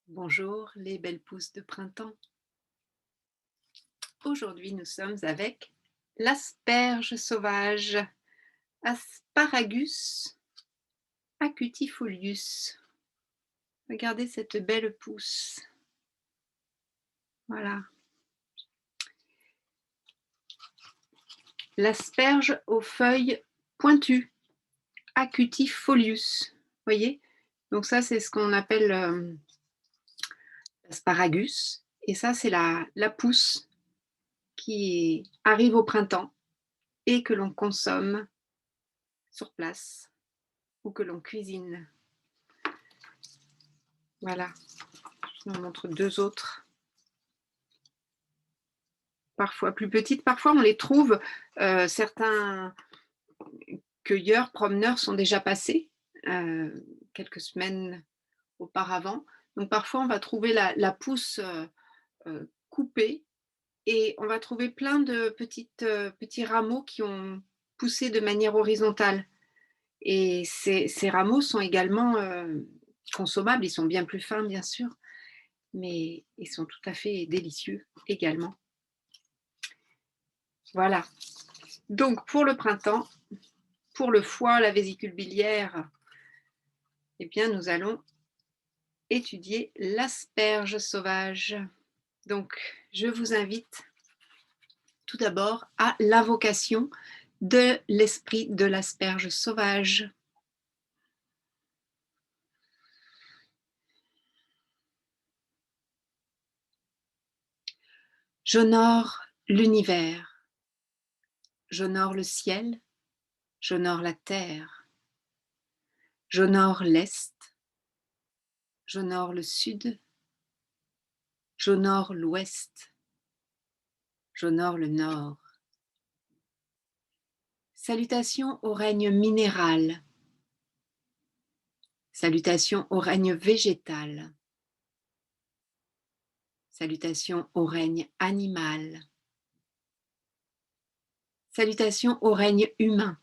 Bonjour les belles pousses de printemps. Aujourd'hui nous sommes avec l'asperge sauvage, Asparagus acutifolius. Regardez cette belle pousse. Voilà. L'asperge aux feuilles pointues, acutifolius. Voyez? Donc ça c'est ce qu'on appelle l'asparagus. Et ça c'est la pousse qui arrive au printemps et que l'on consomme sur place ou que l'on cuisine. Voilà, je vous en montre deux autres. Parfois plus petites, parfois on les trouve, certains cueilleurs, promeneurs sont déjà passés quelques semaines auparavant. Donc parfois on va trouver la pousse coupée et on va trouver plein de petits rameaux qui ont poussé de manière horizontale. Et ces rameaux sont également consommables, ils sont bien plus fins bien sûr, mais ils sont tout à fait délicieux également. Voilà. Donc pour le printemps, pour le foie, la vésicule biliaire, eh bien nous allons étudier l'asperge sauvage. Donc je vous invite tout d'abord à l'invocation de l'esprit de l'asperge sauvage. J'honore l'univers, j'honore le ciel, j'honore la terre, j'honore l'est, j'honore le sud, j'honore l'ouest, j'honore le nord. Salutations au règne minéral, salutations au règne végétal, salutations au règne animal, salutations au règne humain,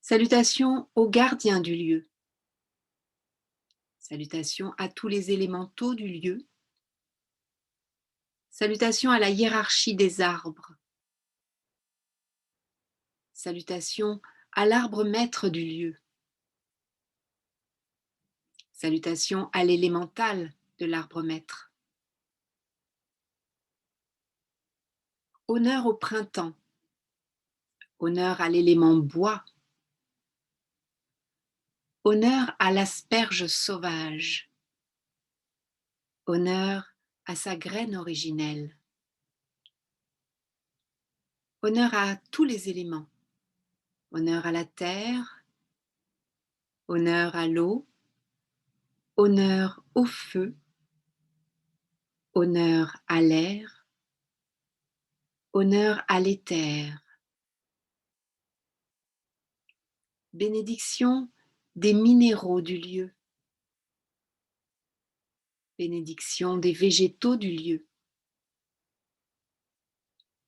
salutations aux gardiens du lieu, salutations à tous les élémentaux du lieu, salutations à la hiérarchie des arbres, salutations à l'arbre maître du lieu, salutations à l'élémental de l'arbre maître. Honneur au printemps, honneur à l'élément bois, honneur à l'asperge sauvage, honneur à sa graine originelle, honneur à tous les éléments, honneur à la terre, honneur à l'eau, honneur au feu, honneur à l'air, honneur à l'éther. Bénédiction des minéraux du lieu, bénédiction des végétaux du lieu,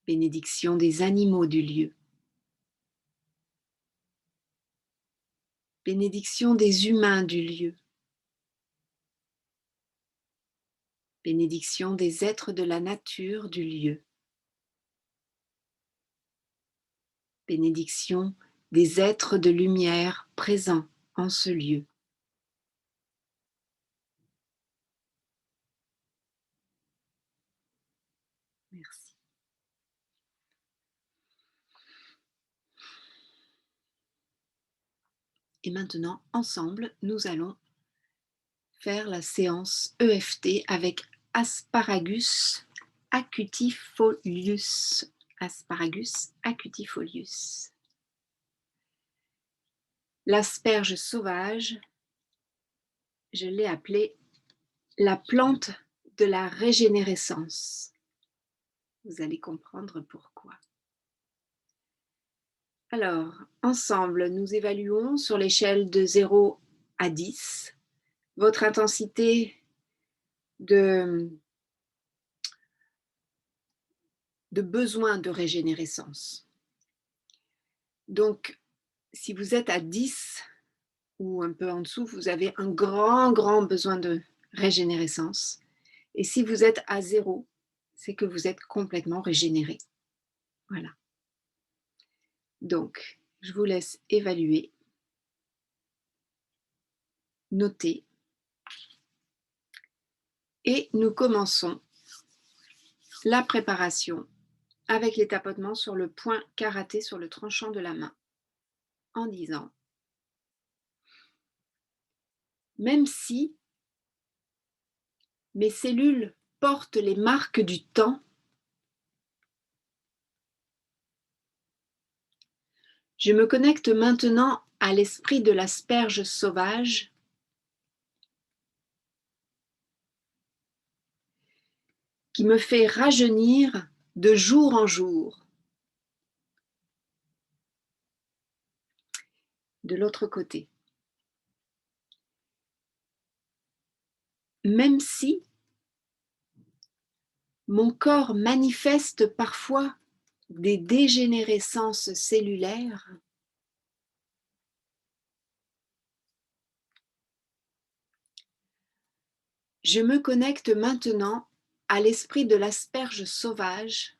bénédiction des animaux du lieu, bénédiction des humains du lieu, bénédiction des êtres de la nature du lieu, bénédiction des êtres de lumière présents en ce lieu. Merci. Et maintenant, ensemble, nous allons faire la séance EFT avec Asparagus acutifolius. Asparagus acutifolius. L'asperge sauvage, je l'ai appelée la plante de la régénérescence. Vous allez comprendre pourquoi. Alors, ensemble, nous évaluons sur l'échelle de 0 à 10 votre intensité de besoin de régénérescence. Donc, si vous êtes à 10, ou un peu en dessous, vous avez un grand besoin de régénérescence. Et si vous êtes à 0, c'est que vous êtes complètement régénéré. Voilà. Donc, je vous laisse évaluer, noter. Et nous commençons la préparation avec les tapotements sur le point karaté sur le tranchant de la main en disant: même si mes cellules portent les marques du temps, je me connecte maintenant à l'esprit de l'asperge sauvage qui me fait rajeunir de jour en jour. De l'autre côté. Même si mon corps manifeste parfois des dégénérescences cellulaires, je me connecte maintenant à l'esprit de l'asperge sauvage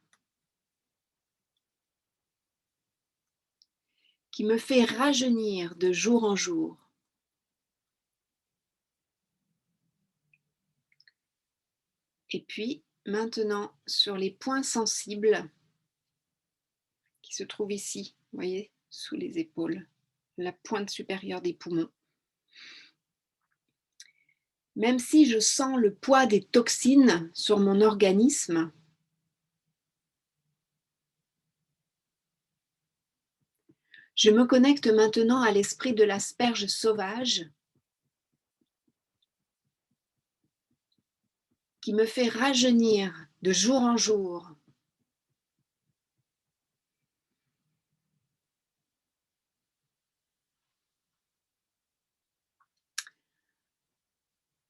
qui me fait rajeunir de jour en jour. Et puis, maintenant, sur les points sensibles qui se trouvent ici, vous voyez, sous les épaules, la pointe supérieure des poumons. Même si je sens le poids des toxines sur mon organisme, je me connecte maintenant à l'esprit de l'asperge sauvage qui me fait rajeunir de jour en jour.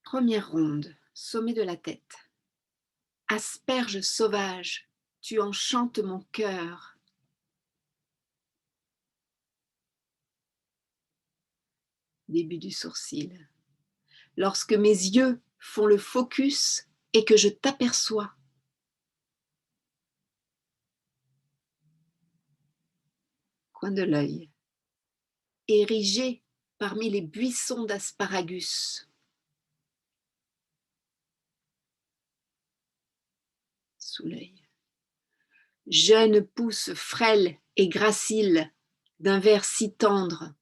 Première ronde, sommet de la tête. Asperge sauvage, tu enchantes mon cœur. Début du sourcil. Lorsque mes yeux font le focus et que je t'aperçois. Coin de l'œil. Érigé parmi les buissons d'asparagus. Sous l'œil. Jeune pousse frêle et gracile d'un vert si tendre.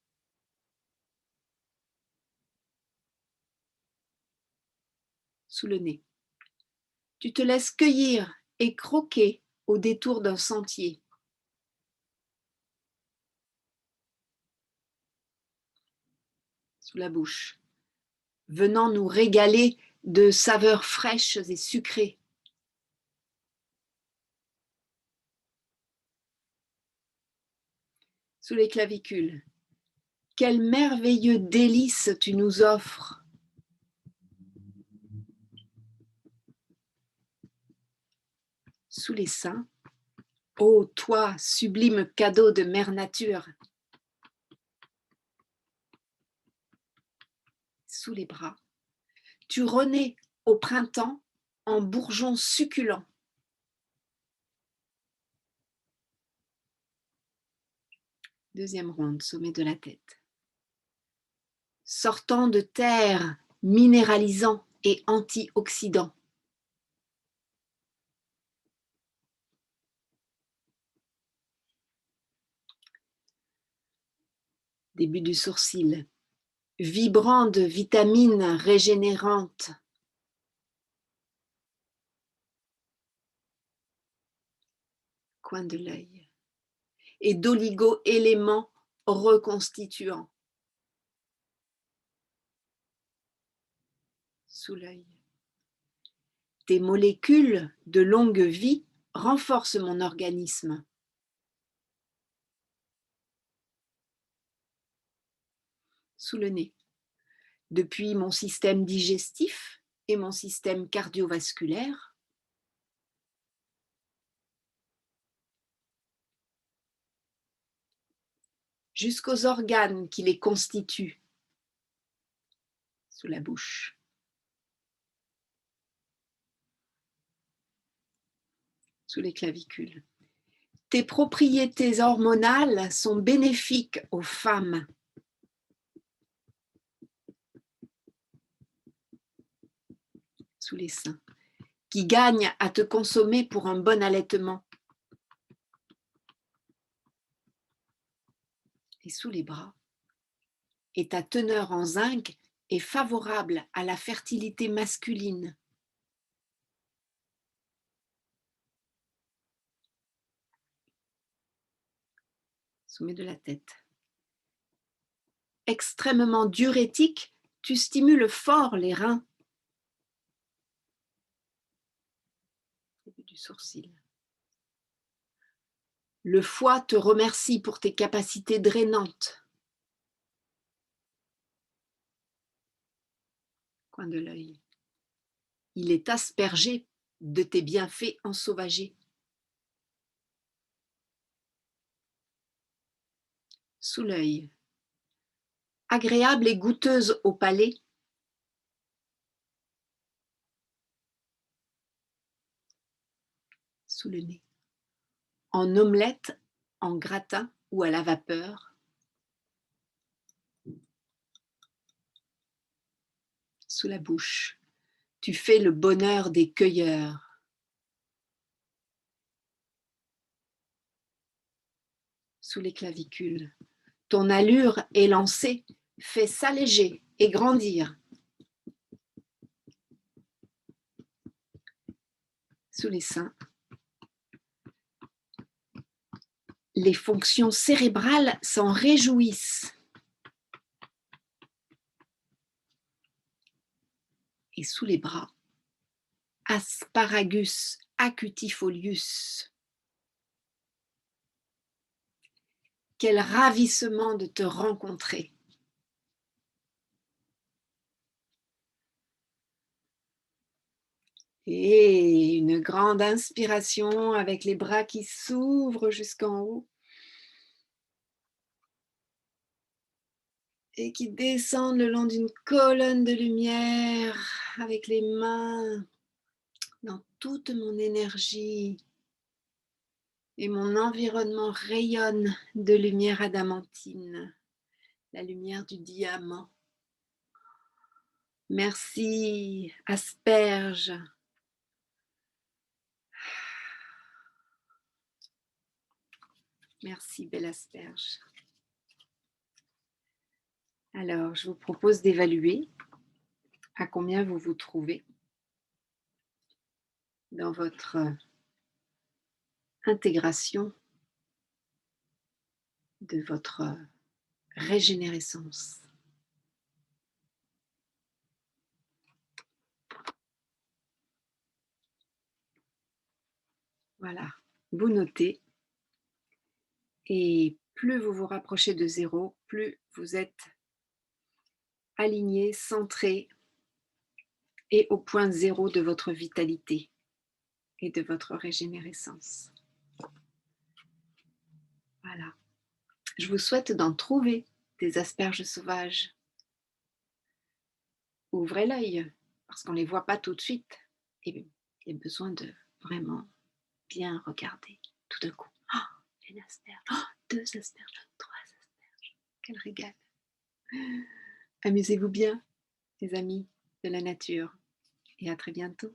Sous le nez. Tu te laisses cueillir et croquer au détour d'un sentier. Sous la bouche, venant nous régaler de saveurs fraîches et sucrées. Sous les clavicules, quel merveilleux délice tu nous offres. Sous les seins, ô toi, sublime cadeau de mère nature. Sous les bras, tu renais au printemps en bourgeons succulents. Deuxième ronde, sommet de la tête. Sortant de terre, minéralisant et antioxydant. Début du sourcil, vibrant de vitamines régénérantes. Coin de l'œil. Et d'oligo-éléments reconstituants. Sous l'œil. Tes molécules de longue vie renforcent mon organisme. Sous le nez. Depuis mon système digestif et mon système cardiovasculaire, jusqu'aux organes qui les constituent, sous la bouche, sous les clavicules. Tes propriétés hormonales sont bénéfiques aux femmes. Sous les seins, qui gagnent à te consommer pour un bon allaitement. Et sous les bras. Et ta teneur en zinc est favorable à la fertilité masculine. Sommet de la tête. Extrêmement diurétique, tu stimules fort les reins. Début du sourcil. Le foie te remercie pour tes capacités drainantes. Coin de l'œil. Il est aspergé de tes bienfaits ensauvagés. Sous l'œil. Agréable et goûteuse au palais. Sous le nez. En omelette, en gratin ou à la vapeur. Sous la bouche. Tu fais le bonheur des cueilleurs. Sous les clavicules. Ton allure élancée fait s'alléger et grandir. Sous les seins. Les fonctions cérébrales s'en réjouissent. Et sous les bras. Asparagus acutifolius. Quel ravissement de te rencontrer. Et une grande inspiration avec les bras qui s'ouvrent jusqu'en haut. Et qui descendent le long d'une colonne de lumière avec les mains dans toute mon énergie. Et mon environnement rayonne de lumière adamantine, la lumière du diamant. Merci, asperge. Merci, belle asperge. Alors, je vous propose d'évaluer à combien vous vous trouvez dans votre intégration de votre régénérescence. Voilà, vous notez. Et plus vous vous rapprochez de zéro, plus vous êtes aligné, centré et au point zéro de votre vitalité et de votre régénérescence. Voilà. Je vous souhaite d'en trouver des asperges sauvages. Ouvrez l'œil, parce qu'on ne les voit pas tout de suite. Et il y a besoin de vraiment bien regarder tout d'un coup. Oh, une asperge, oh, 2 asperges, 3 asperges. Quel régal. Amusez-vous bien, les amis de la nature. Et à très bientôt.